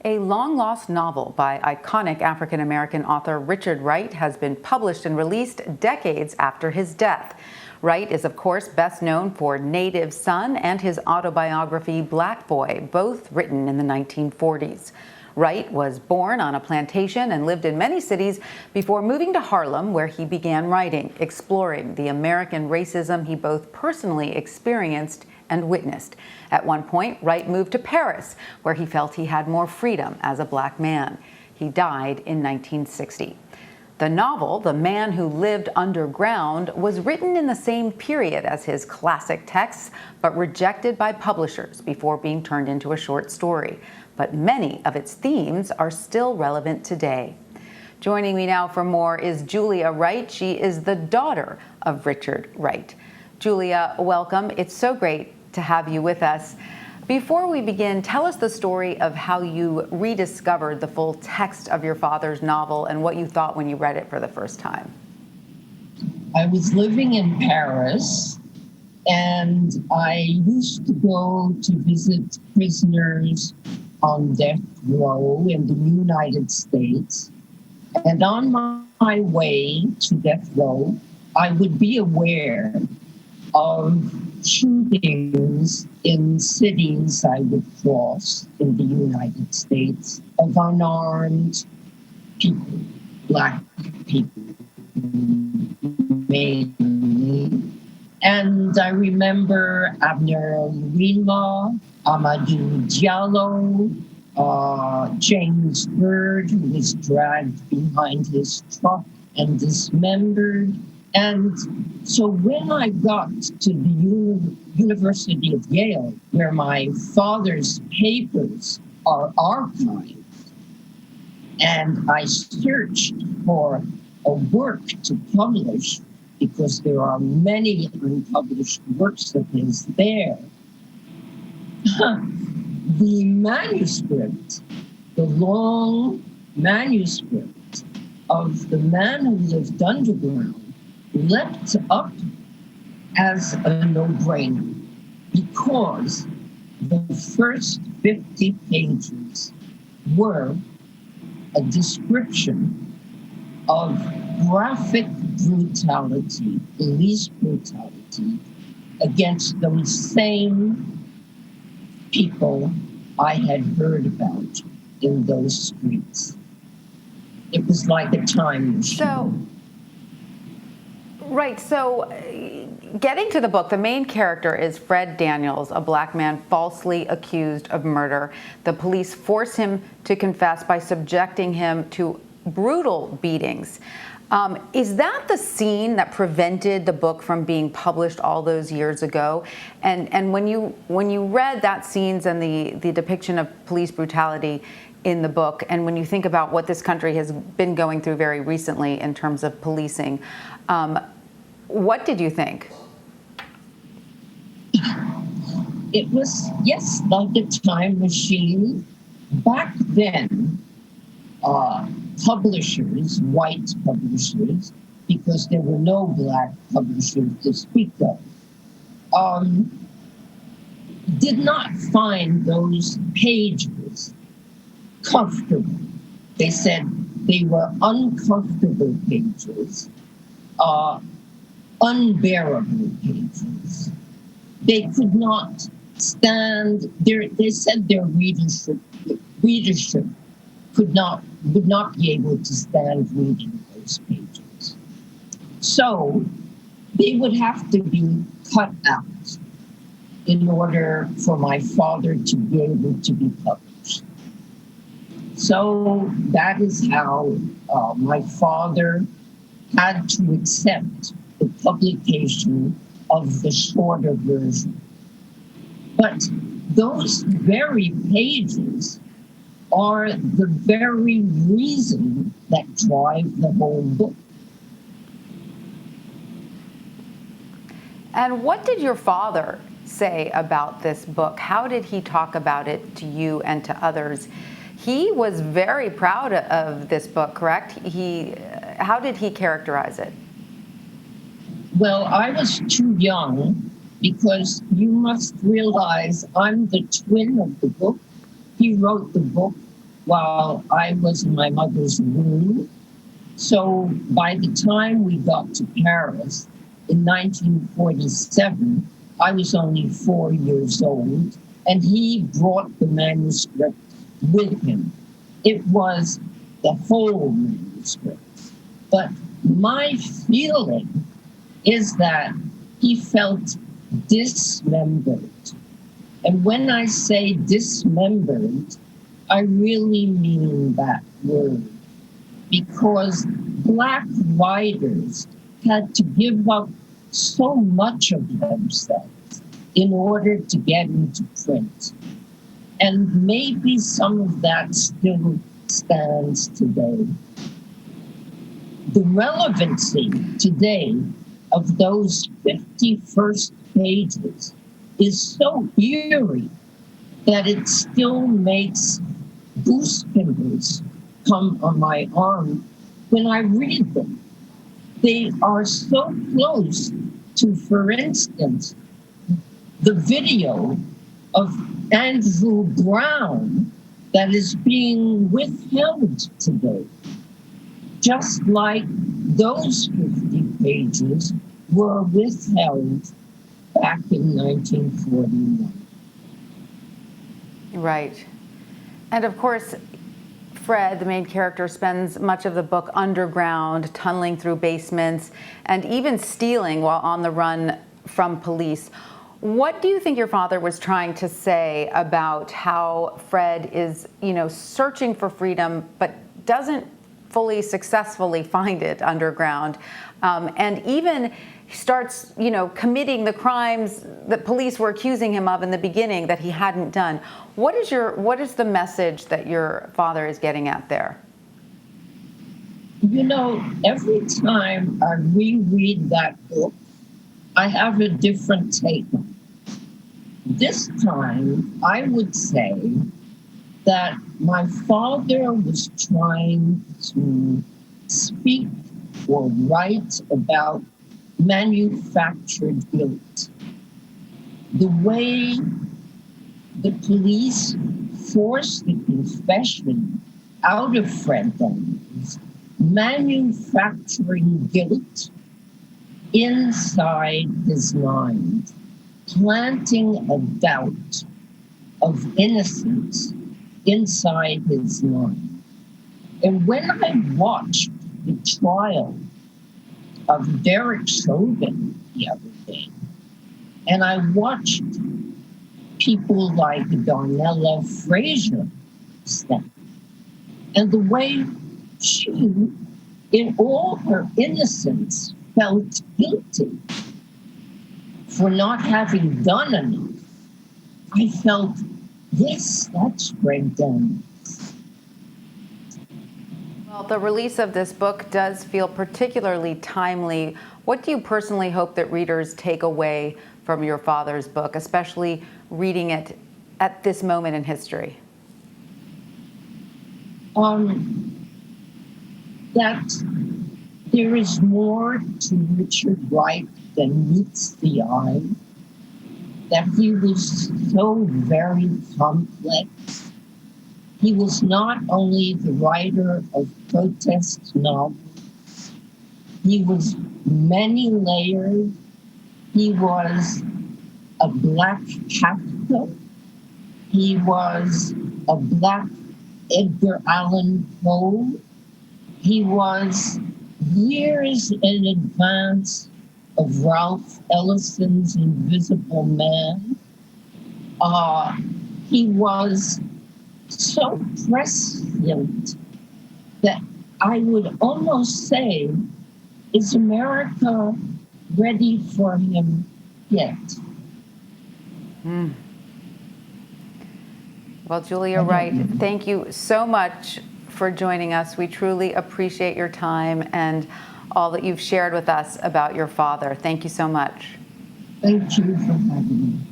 A long-lost novel by iconic African-American author Richard Wright has been published and released decades after his death. Wright is, of course, best known for Native Son and his autobiography Black Boy, both written in the 1940s. Wright was born on a plantation and lived in many cities before moving to Harlem, where he began writing, exploring the American racism he both personally experienced and witnessed. At one point, Wright moved to Paris, where he felt he had more freedom as a black man. He died in 1960. The novel, The Man Who Lived Underground, was written in the same period as his classic texts, but rejected by publishers before being turned into a short story. But many of its themes are still relevant today. Joining me now for more is Julia Wright. She is the daughter of Richard Wright. Julia, welcome. It's so great to have you with us. Before we begin, tell us the story of how you rediscovered the full text of your father's novel and what you thought when you read it for the first time. I was living in Paris, and I used to go to visit prisoners on death row in the United States. And on my way to death row, I would be aware of shootings in cities I would cross in the United States of unarmed people, black people mainly. And I remember Abner Lima, Amadou Diallo, James Byrd, who was dragged behind his truck and dismembered. And so when I got to the University of Yale, where my father's papers are archived, and I searched for a work to publish, because there are many unpublished works of his there, the manuscript, the long manuscript of The Man Who Lived Underground, leapt up as a no-brainer, because the first 50 pages were a description of graphic brutality, police brutality, against those same people I had heard about in those streets. It was like a time machine. So getting to the book, the main character is Fred Daniels, a black man falsely accused of murder. The police force him to confess by subjecting him to brutal beatings. Is that the scene that prevented the book from being published all those years ago? And when you read that scenes and the depiction of police brutality in the book, and when you think about what this country has been going through very recently in terms of policing, what did you think? It was, yes, like a time machine. Back then, publishers, white publishers, because there were no black publishers to speak of, did not find those pages comfortable. They said they were uncomfortable pages, unbearable pages. They could not stand there. They said their readership would not be able to stand reading those pages. So they would have to be cut out in order for my father to be able to be published. So that is how my father had to accept the publication of the shorter version. But those very pages are the very reason that drive the whole book. And what did your father say about this book? How did he talk about it to you and to others? He was very proud of this book, correct? How did he characterize it? Well, I was too young, because you must realize I'm the twin of the book. He wrote the book while I was in my mother's womb. So by the time we got to Paris in 1947, I was only 4 years old, and he brought the manuscript with him. It was the whole manuscript. But my feeling is that he felt dismembered. And when I say dismembered, I really mean that word. Because Black writers had to give up so much of themselves in order to get into print. And maybe some of that still stands today. The relevancy today of those 51st pages is so eerie that it still makes goose pimples come on my arm when I read them. They are so close to, for instance, the video of Andrew Brown that is being withheld today. Just like those 50 pages were withheld back in 1941. Right. And of course, Fred, the main character, spends much of the book underground, tunneling through basements, and even stealing while on the run from police. What do you think your father was trying to say about how Fred is, searching for freedom, but doesn't fully successfully find it underground, and even starts, committing the crimes that police were accusing him of in the beginning that he hadn't done? What is the message that your father is getting at there? Every time I reread that book, I have a different take on it. This time, I would say that my father was trying to speak or write about manufactured guilt. The way the police forced the confession out of Fred Daniels, manufacturing guilt inside his mind, planting a doubt of innocence inside his mind. And when I watched the trial of Derek Chauvin the other day, and I watched people like Darnella Frazier stand, and the way she, in all her innocence, felt guilty for not having done enough, I felt, yes, that's Fred Daniels. Well, the release of this book does feel particularly timely. What do you personally hope that readers take away from your father's book, especially reading it at this moment in history? That there is more to Richard Wright than meets the eye, that he was so very complex. He was not only the writer of protest novels, he was many layered. He was a Black Kafka. He was a Black Edgar Allan Poe. He was years in advance of Ralph Ellison's Invisible Man. He was so prescient that I would almost say, is America ready for him yet? Well, Julia Wright, thank you so much for joining us. We truly appreciate your time and all that you've shared with us about your father. Thank you so much. Thank you for having me.